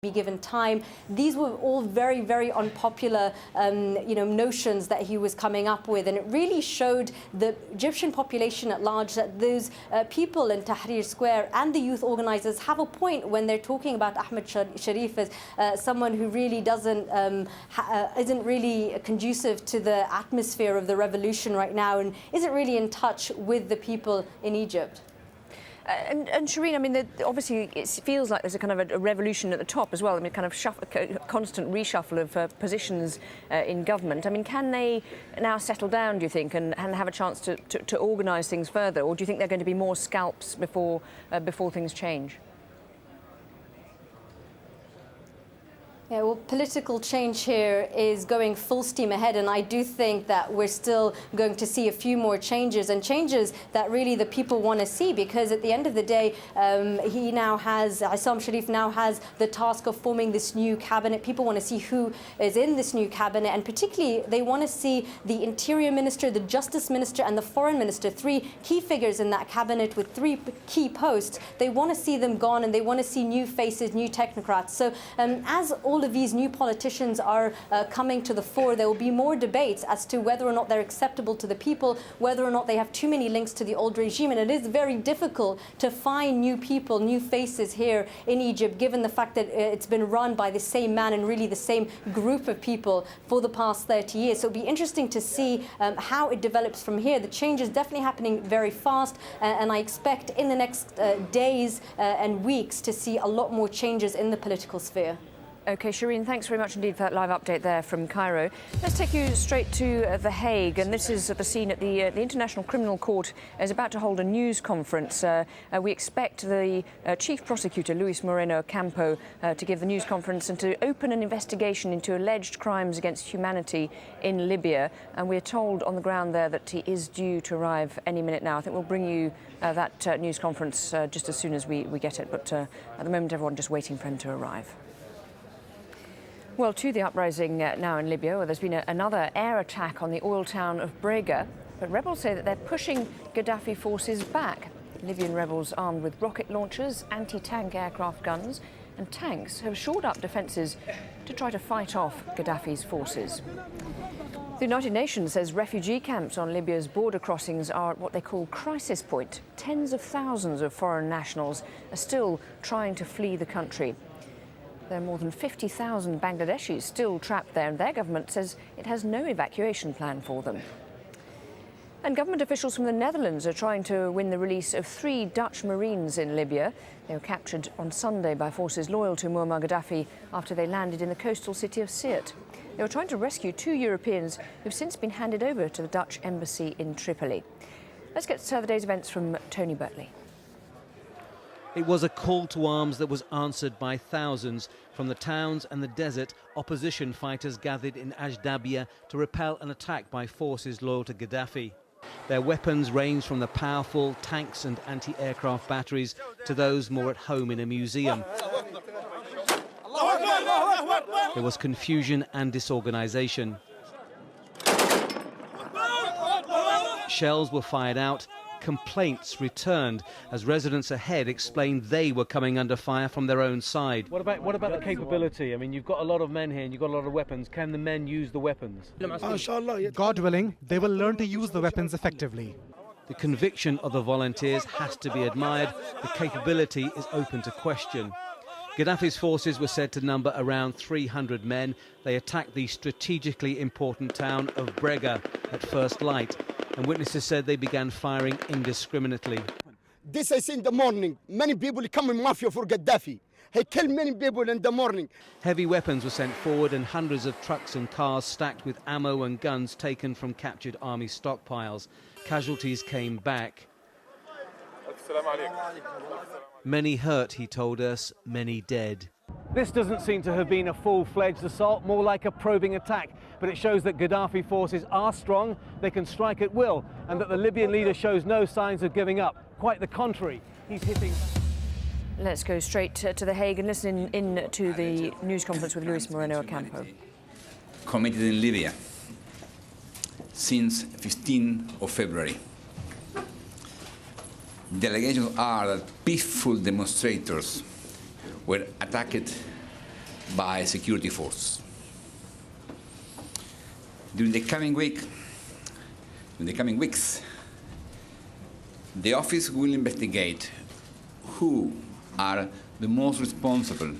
be given time. These were all very, very unpopular, notions that he was coming up with, and it really showed the Egyptian population at large that those people in Tahrir Square and the youth organizers have a point when they're talking about Ahmed Sharif as someone who really isn't really conducive to the atmosphere of the revolution right now and isn't really in touch with the people in Egypt. And Shireen, I mean, obviously it feels like there's a kind of a revolution at the top as well. I mean, kind of constant reshuffle of positions in government. I mean, can they now settle down, do you think, and have a chance to organise things further, or do you think there are going to be more scalps before things change? Yeah, well, political change here is going full steam ahead, and I do think that we're still going to see a few more changes, and changes that really the people want to see, because at the end of the day, Issam Sharif now has the task of forming this new cabinet. People want to see who is in this new cabinet, and particularly they want to see the Interior Minister, the Justice Minister, and the Foreign Minister, three key figures in that cabinet with three key posts. They want to see them gone, and they want to see new faces, new technocrats. So as all of these new politicians are coming to the fore, there will be more debates as to whether or not they're acceptable to the people, whether or not they have too many links to the old regime. And it is very difficult to find new people, new faces here in Egypt, given the fact that it's been run by the same man and really the same group of people for the past 30 years. So it'll be interesting to see how it develops from here. The change is definitely happening very fast, and I expect in the next days and weeks to see a lot more changes in the political sphere. OK, Shireen, thanks very much indeed for that live update there from Cairo. Let's take you straight to The Hague, and this is at the scene at the International Criminal Court is about to hold a news conference. We expect the Chief Prosecutor, Luis Moreno Ocampo, to give the news conference and to open an investigation into alleged crimes against humanity in Libya. And we're told on the ground there that he is due to arrive any minute now. I think we'll bring you that news conference just as soon as we get it. But at the moment, everyone just waiting for him to arrive. Well, to the uprising now in Libya, where there's been another air attack on the oil town of Brega. But rebels say that they're pushing Gaddafi forces back. Libyan rebels armed with rocket launchers, anti-tank aircraft guns and tanks have shored up defences to try to fight off Gaddafi's forces. The United Nations says refugee camps on Libya's border crossings are at what they call crisis point. Tens of thousands of foreign nationals are still trying to flee the country. There are more than 50,000 Bangladeshis still trapped there, and their government says it has no evacuation plan for them. And government officials from the Netherlands are trying to win the release of 3 Dutch Marines in Libya. They were captured on Sunday by forces loyal to Muammar Gaddafi after they landed in the coastal city of Sirte. They were trying to rescue 2 Europeans who've since been handed over to the Dutch embassy in Tripoli. Let's get to the day's events from Tony Bertley. It was a call to arms that was answered by thousands. From the towns and the desert, opposition fighters gathered in Ajdabia to repel an attack by forces loyal to Gaddafi. Their weapons ranged from the powerful tanks and anti-aircraft batteries to those more at home in a museum. There was confusion and disorganization. Shells were fired out. Complaints returned as residents ahead explained they were coming under fire from their own side. What about the capability? I mean, you've got a lot of men here and you've got a lot of weapons. Can the men use the weapons? God willing, they will learn to use the weapons effectively. The conviction of the volunteers has to be admired. The capability is open to question. Gaddafi's forces were said to number around 300 men. They attacked the strategically important town of Brega at first light, and witnesses said they began firing indiscriminately. This I see in the morning. Many people come in mafia for Gaddafi. He killed many people in the morning. Heavy weapons were sent forward and hundreds of trucks and cars stacked with ammo and guns taken from captured army stockpiles. Casualties came back. Many hurt, he told us, many dead. This doesn't seem to have been a full-fledged assault, more like a probing attack. But it shows that Gaddafi forces are strong, they can strike at will, and that the Libyan leader shows no signs of giving up. Quite the contrary, he's hitting... Let's go straight to The Hague and listen in to the news conference with Luis Moreno Ocampo. Committed in Libya since 15th of February. The allegations are that peaceful demonstrators were attacked by security forces. During the coming weeks, the office will investigate who are the most responsible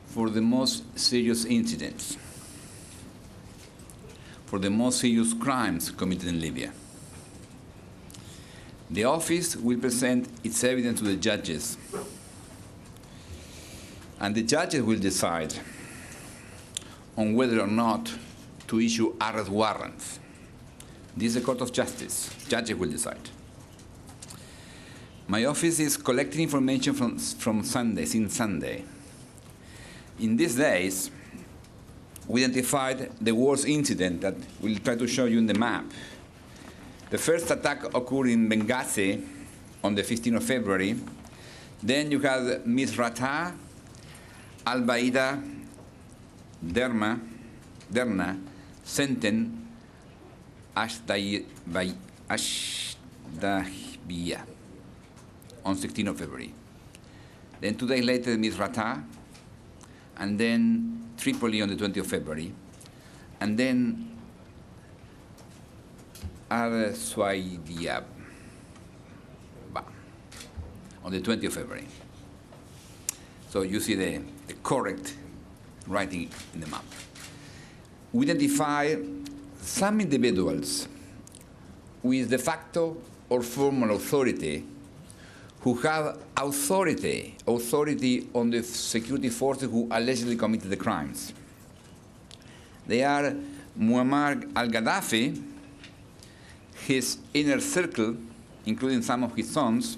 for the most serious incidents, for the most serious crimes committed in Libya. The office will present its evidence to the judges, and the judges will decide on whether or not to issue arrest warrants. This is a court of justice. Judges will decide. My office is collecting information from Sunday, since Sunday. In these days, we identified the worst incident that we'll try to show you in the map. The first attack occurred in Benghazi on the 15th of February. Then you had Misrata, Al-Baida, Derna, Senten, Ashdabiyah on 16th of February. Then 2 days later, Misrata, and then Tripoli on the 20th of February, and then Al-Suwaidiyah on the 20th of February. So you see the correct writing in the map. We identify some individuals with de facto or formal authority who have authority on the security forces who allegedly committed the crimes. They are Muammar al-Gaddafi, his inner circle, including some of his sons,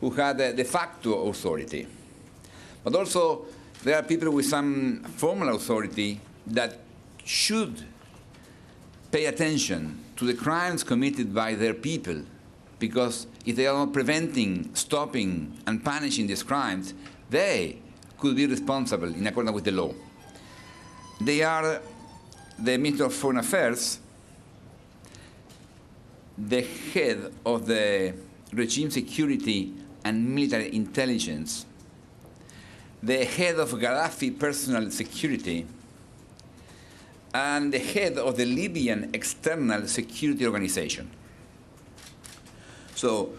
who had de facto authority. But also, there are people with some formal authority that should pay attention to the crimes committed by their people, because if they are not preventing, stopping, and punishing these crimes, they could be responsible in accordance with the law. They are the Minister of Foreign Affairs, the head of the regime security and military intelligence, the head of Gaddafi personal security, and the head of the Libyan External Security Organization. So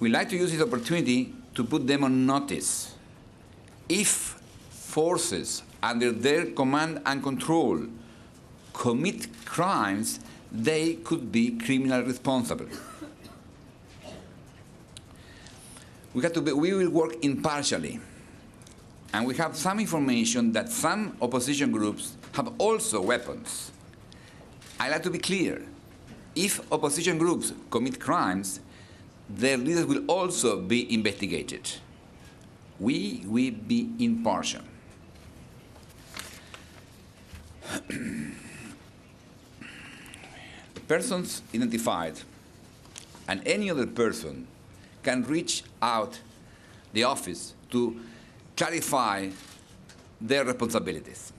we'd like to use this opportunity to put them on notice. If forces under their command and control commit crimes, they could be criminally responsible. We will work impartially. And we have some information that some opposition groups have also weapons. I'd like to be clear. If opposition groups commit crimes, their leaders will also be investigated. We will be impartial. The persons identified and any other person can reach out the office to clarify their responsibilities.